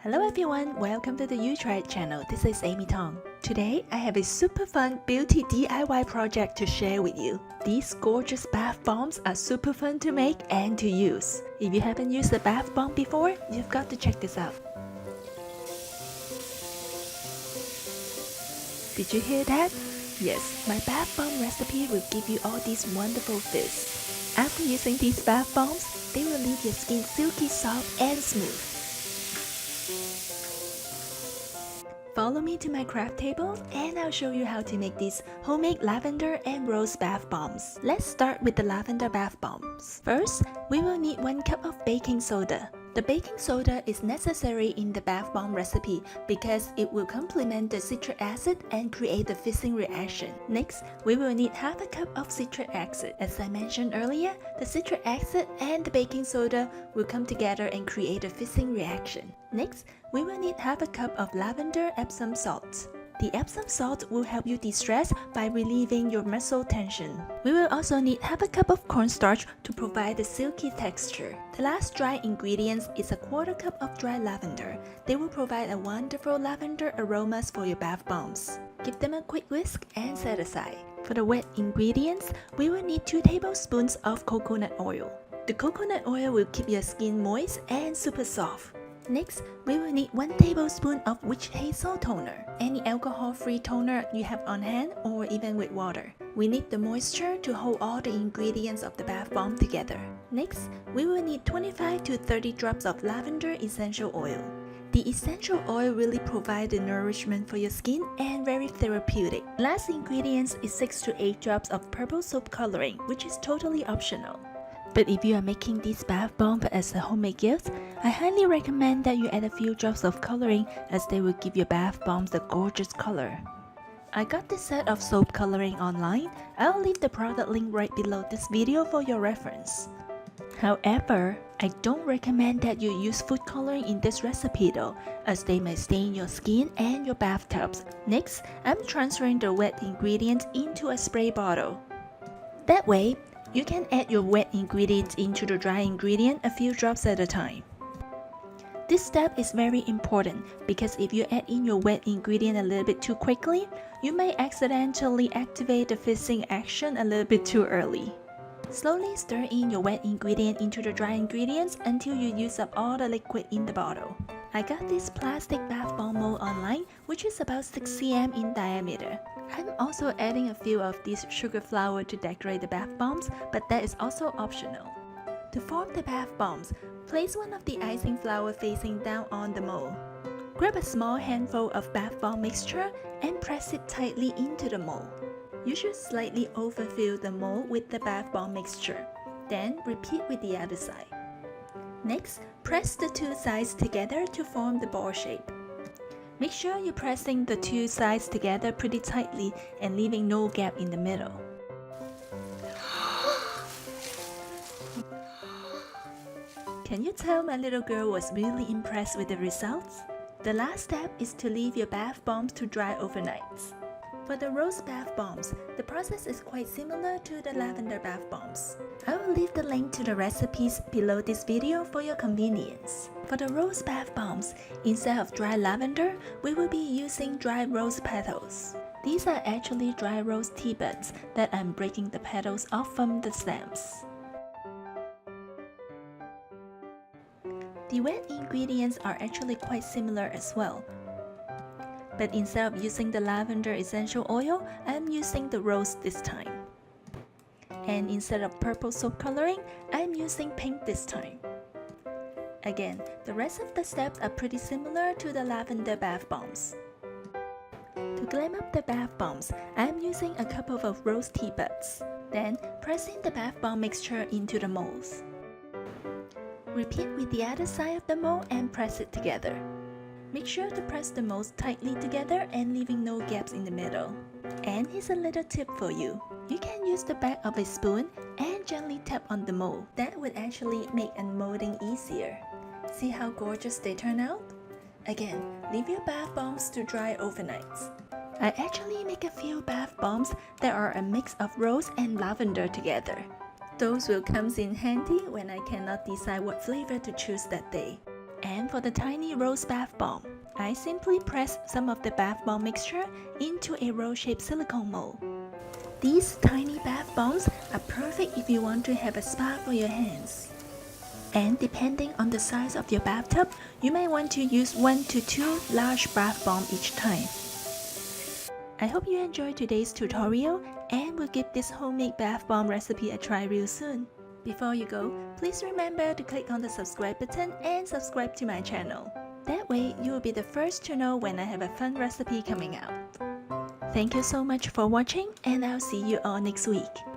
Hello everyone, welcome to the Untitled channel. This is Amy Tong. Today, I have a super fun beauty DIY project to share with you. These gorgeous bath bombs are super fun to make and to use. If you haven't used a bath bomb before, you've got to check this out. Did you hear that? Yes, my bath bomb recipe will give you all these wonderful fizz. After using these bath bombs, they will leave your skin silky soft and smooth. Follow me to my craft table and I'll show you how to make these homemade lavender and rose bath bombs. Let's start with the lavender bath bombs. First, we will need 1 cup of baking soda. The baking soda is necessary in the bath bomb recipe because it will complement the citric acid and create the fizzing reaction. Next, we will need half a cup of citric acid. As I mentioned earlier, the citric acid and the baking soda will come together and create a fizzing reaction. Next, we will need half a cup of lavender Epsom salt. The Epsom salt will help you de-stress by relieving your muscle tension. We will also need half a cup of cornstarch to provide the silky texture. The last dry ingredients is a 1/4 cup of dry lavender. They will provide a wonderful lavender aromas for your bath bombs. Give them a quick whisk and set aside. For the wet ingredients, we will need 2 tablespoons of coconut oil. The coconut oil will keep your skin moist and super soft. Next, we will need 1 tablespoon of witch hazel toner, any alcohol-free toner you have on hand or even with water. We need the moisture to hold all the ingredients of the bath bomb together. Next, we will need 25 to 30 drops of lavender essential oil. The essential oil really provides the nourishment for your skin and very therapeutic. Last ingredients is 6 to 8 drops of purple soap coloring, which is totally optional. But if you are making this bath bomb as a homemade gift, I highly recommend that you add a few drops of coloring as they will give your bath bombs a gorgeous color. I got this set of soap coloring online. I'll leave the product link right below this video for your reference. However, I don't recommend that you use food coloring in this recipe though, as they may stain your skin and your bathtubs. Next, I'm transferring the wet ingredients into a spray bottle. That way, you can add your wet ingredients into the dry ingredient a few drops at a time. This step is very important because if you add in your wet ingredient a little bit too quickly, you may accidentally activate the fizzing action a little bit too early. Slowly stir in your wet ingredient into the dry ingredients until you use up all the liquid in the bottle. I got this plastic bath bomb mold online, which is about 6 cm in diameter. I'm also adding a few of these sugar flour to decorate the bath bombs, but that is also optional. To form the bath bombs, place one of the icing flour facing down on the mold. Grab a small handful of bath bomb mixture and press it tightly into the mold. You should slightly overfill the mold with the bath bomb mixture. Then repeat with the other side. Next, press the 2 sides together to form the ball shape. Make sure you're pressing the 2 sides together pretty tightly and leaving no gap in the middle. Can you tell my little girl was really impressed with the results? The last step is to leave your bath bombs to dry overnight. For the rose bath bombs, the process is quite similar to the lavender bath bombs. I will leave the link to the recipes below this video for your convenience. For the rose bath bombs, instead of dry lavender, we will be using dry rose petals. These are actually dry rose tea buds that I'm breaking the petals off from the stems. The wet ingredients are actually quite similar as well. But instead of using the lavender essential oil, I'm using the rose this time. And instead of purple soap coloring, I'm using pink this time. Again, the rest of the steps are pretty similar to the lavender bath bombs. To glam up the bath bombs, I'm using a couple of rose tea buds. Then, pressing the bath bomb mixture into the molds. Repeat with the other side of the mold and press it together. Make sure to press the molds tightly together and leaving no gaps in the middle. And here's a little tip for you. You can use the back of a spoon and gently tap on the mold. That would actually make unmolding easier. See how gorgeous they turn out? Again, leave your bath bombs to dry overnight. I actually make a few bath bombs that are a mix of rose and lavender together. Those will come in handy when I cannot decide what flavor to choose that day. And for the tiny rose bath bomb, I simply press some of the bath bomb mixture into a rose-shaped silicone mold. These tiny bath bombs are perfect if you want to have a spa for your hands. And depending on the size of your bathtub, you may want to use 1 to 2 large bath bombs each time. I hope you enjoyed today's tutorial and will give this homemade bath bomb recipe a try real soon. Before you go, please remember to click on the subscribe button and subscribe to my channel. That way, you will be the first to know when I have a fun recipe coming out. Thank you so much for watching, and I'll see you all next week.